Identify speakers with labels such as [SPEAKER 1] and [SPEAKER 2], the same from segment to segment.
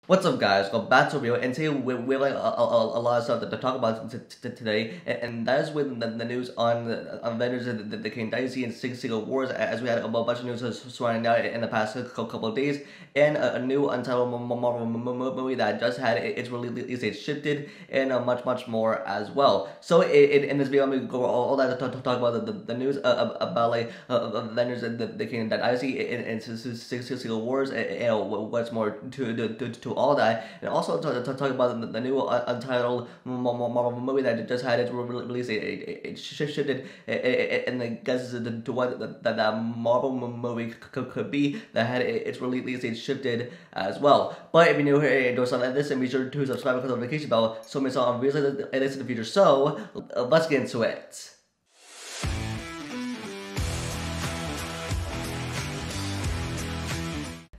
[SPEAKER 1] What's up, guys? Welcome back to Review, and today we have like a lot of stuff to talk about today, and that is with the news on Avengers, the King Dynasty, and Secret Wars, as we had a bunch of news surrounding that in the past couple of days, and a new Untitled Marvel Movie that just had its release date shifted, and much more as well. So in this video, I'm going to go all that to talk about the news about like Avengers, the King Dynasty, and Secret Wars, and what's more to all that, and also to talk about the new Untitled Marvel Movie that just had its release. It shifted, and I guess to what that Marvel movie could be that had its release date shifted as well. But if you're new here and do something like this, and be sure to subscribe and click the notification bell so we saw on videos like this in the future. So let's get into it.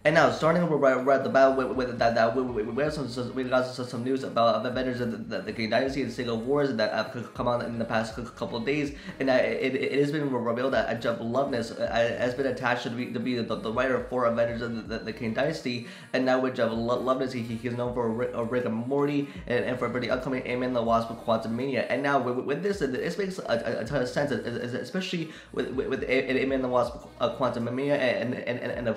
[SPEAKER 1] And now, starting right at the bat with that, we got some news about Avengers, the King Dynasty, and Secret Wars that have come out in the past couple of days, and it has been revealed that Jeff Loveness has been attached to be the writer for Avengers, the King Dynasty, and now with Jeff Loveness, he's known for Rick and Morty, and for the upcoming Ant-Man and the Wasp: Quantumania, and now with this makes a ton of sense, especially with Ant-Man and the Wasp: Quantumania, and the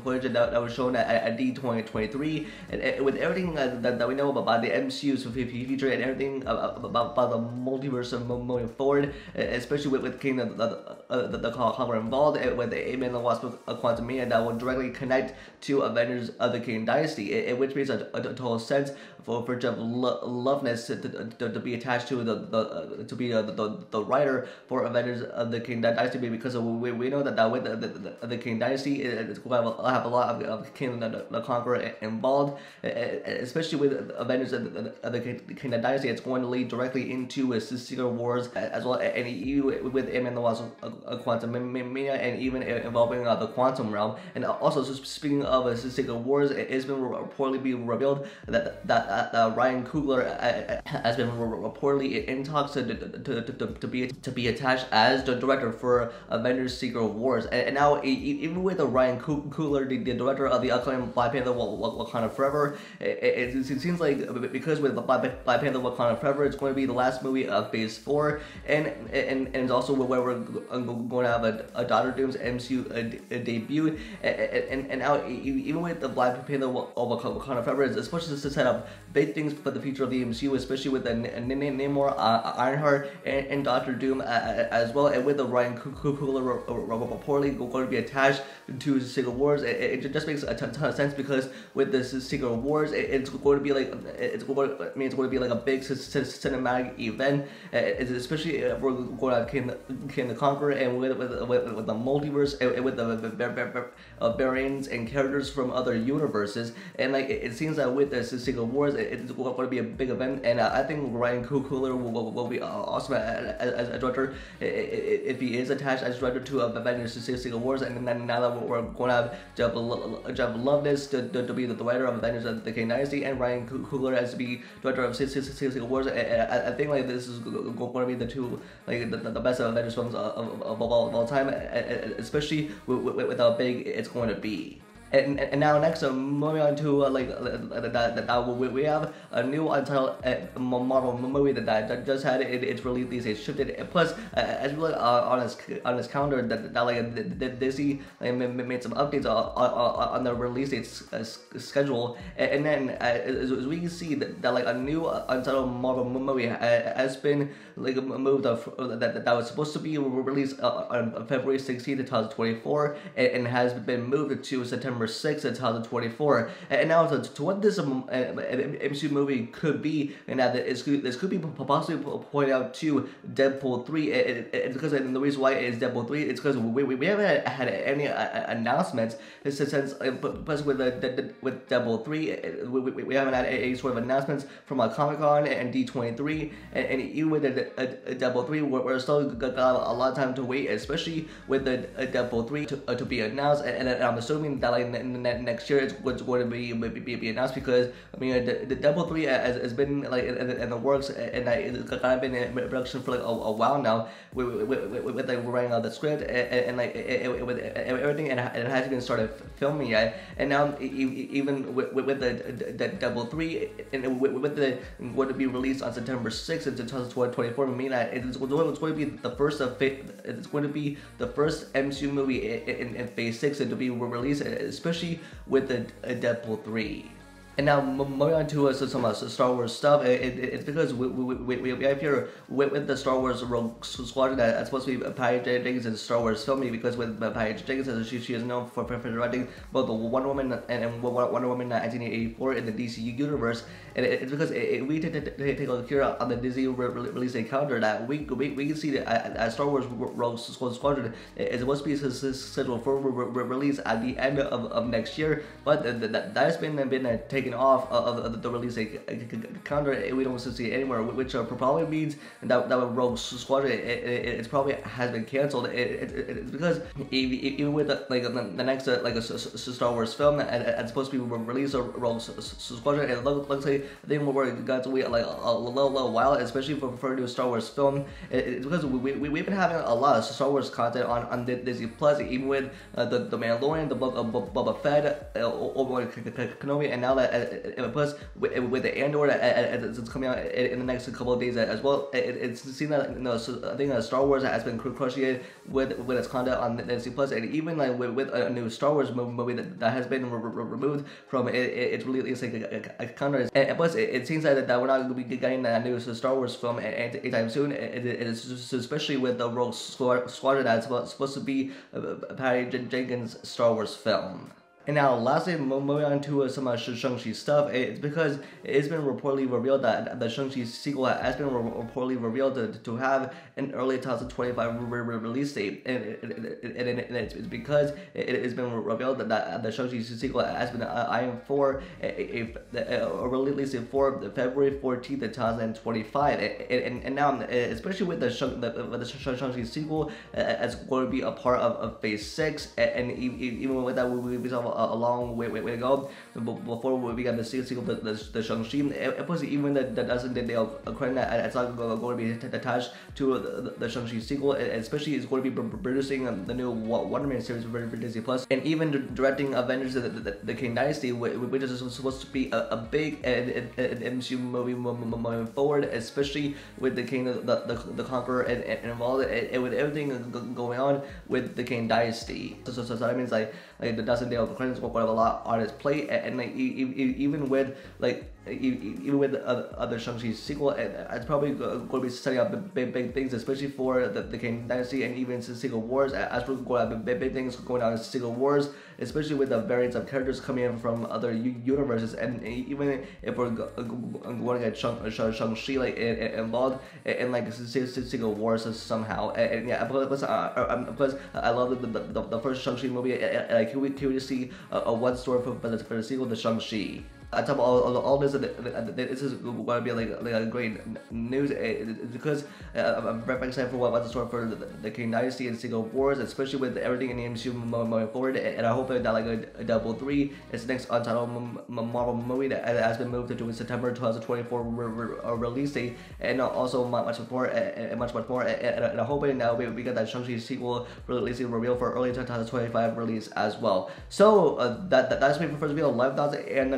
[SPEAKER 1] footage that was shown at D2023, and with everything that we know about the MCU's future and everything about the multiverse moving forward, especially with King the Conqueror involved, with the Ant-Man and the Wasp: Quantumania that will directly connect to Avengers of the King Dynasty, which makes a total sense for Jeff Loveness to be attached to the writer for Avengers of the King Dynasty, because we know that with the King Dynasty, it's going to have a lot of King the Conqueror involved, especially with Avengers of the King Dynasty. It's going to lead directly into Secret Wars as well, and even with Ant-Man and the Wasp: Quantumania, and even involving the quantum realm. And also, so speaking of Secret Wars, it's been reportedly being revealed that Ryan Coogler has been reportedly in talks to be attached as the director for Avengers Secret Wars. And now, even with Ryan Coogler, the director of the upcoming Black Panther Wakanda Forever, it seems like, because with Black Panther Wakanda Forever, it's going to be the last movie of Phase 4, and it's also where we're going to have a Doctor Doom's MCU debut, and now even with the Black Panther Wakanda Forever, it's supposed to set up big things for the future of the MCU, especially with the Namor, Ironheart, and Doctor Doom as well, and with the Ryan Coogler reportedly going to be attached to Secret Wars. It just makes a ton of sense, because with this Secret Wars, it's going to be like a big cinematic event, especially if we're going to have King the Conqueror, and with the multiverse, and with the variants and characters from other universes. And like, it seems that with this Secret Wars, it's going to be a big event, and I think Ryan Coogler will be awesome as a director if he is attached as director to Avengers Secret Wars. And then now that we're going to have Jeff Loveness to be the writer of Avengers of the King Dynasty, and Ryan Coogler as to be director of Secret Wars, I think like this is going to be the two, like the best Avengers films of all time, especially with how big it's going to be. And now next, moving on to we have a new Untitled Marvel movie that just had its release date shifted. Plus, as we look on his calendar, that Disney made some updates on the release date schedule, and then as we can see that like a new Untitled Marvel movie has been like moved that was supposed to be released on February 16th, 2024, and has been moved to September 6th, 2024. And now to what this MCU movie could be, and that this could be possibly pointed out to Deadpool 3. It's because, and the reason why it is Deadpool 3, it's because we haven't had any announcements since plus with Deadpool 3, we haven't had any sort of announcements from Comic-Con and D23, and even with Deadpool 3, we're still got a lot of time to wait, especially with the Deadpool 3 to be announced, and I'm assuming that like next year it's going to be announced, because I mean the Double 3 has been like in the works, and it's kind of been in production for like a while now, with like writing out the script and like with everything, and it hasn't even started filming yet. And now even with the Double 3 and with the going to be released on September 6th in 2024, meaning that it's going to be the first it's going to be the first MCU movie in Phase 6 to be released, especially with the Deadpool 3. And now moving on to some Star Wars stuff. It's because we have here with the Star Wars Rogue Squadron that's supposed to be Patty Jenkins' Star Wars filming, because with Patty Jenkins, she is known for directing both the Wonder Woman and Wonder Woman 1984 in the DC universe. And it's because we take a look here on the Disney release date calendar that we can see that Star Wars Rogue Squadron is supposed to be scheduled for release at the end of next year, but that has been taken off of the release calendar. We don't see it anywhere, which probably means that Rogue Squadron it probably has been canceled. It's because even with the next Star Wars film and supposed to be released Rogue Squadron, it looks like I think we're going to wait like a little while, especially for a new Star Wars film. It's because we've been having a lot of Star Wars content on Disney Plus, even with the Mandalorian, the Book of Boba Fett, Obi-Wan Kenobi, and now that plus with the Andor it's coming out in the next couple of days as well. It's seen that I think Star Wars has been crushing it with its content on Disney Plus, and even like with a new Star Wars movie that has been removed from it's really like a calendar. And plus it seems that we're not going to be getting a new Star Wars film anytime soon. It's especially with the Rogue Squadron that's supposed to be Patty Jenkins' Star Wars film. And now, lastly, moving on to some Shang-Chi stuff. It's because it's been reportedly revealed that the Shang-Chi sequel has been reportedly revealed to have an early 2025 release date, and it's because it has been revealed that the Shang-Chi sequel has been eyeing for a release date for February 14th, 2025. And now, especially with the Shang-Chi sequel, it's going to be a part of Phase 6, and even with that, we saw a long way to go before we got the sequel, the Shang-Chi. Plus, even the doesn't they according that it's not going to be attached to the Shang-Chi sequel, especially it's going to be producing the new Wonder Man series for Disney Plus, and even directing Avengers the Kang Dynasty, which is supposed to be a big MCU movie moving forward, especially with the King the Conqueror and involved, and with everything going on with the Kang Dynasty. So that means like the Dustin Dale Credits will have a lot on his plate, and like even with other Shang-Chi sequel, it's probably going to be setting up big things, especially for the Kang Dynasty and even Secret Wars. As we're going to have big things going on in Secret Wars, especially with the variants of characters coming in from other universes, and even if we're going to get Shang-Chi like involved in like Secret Wars somehow. And yeah, plus I love the first Shang-Chi movie. Like can we just see a one story for the sequel, the Shang-Chi? On top of all this, this is going to be like a great news, because I'm very excited for what's in store for the Kang Dynasty and Secret Wars, especially with everything in the MCU moving forward. And I hope that like a Double 3 is next Untitled Marvel movie that has been moved to September 2024 release date, and also much more. And I hope now we get that Shang-Chi sequel releasing revealed for early 2025 release as well. So that's me for the first video. Live thoughts in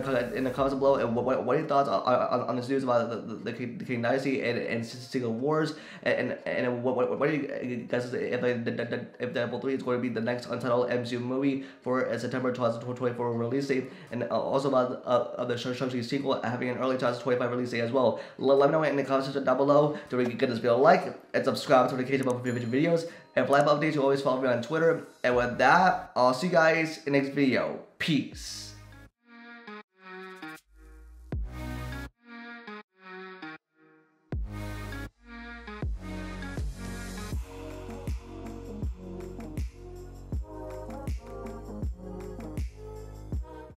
[SPEAKER 1] the comments below, and what are your thoughts on this news about the Kang Dynasty and Secret Wars, and what do you guys if Double 3 is going to be the next Untitled MCU movie for a September 2024 release date, and also about the Shang-Chi sequel having an early 2025 release date as well. Let me know in the comment section down below. Don't forget to give this video a like and subscribe to notification bell for future videos, and for live updates you always follow me on Twitter. And with that, I'll see you guys in the next video. Peace.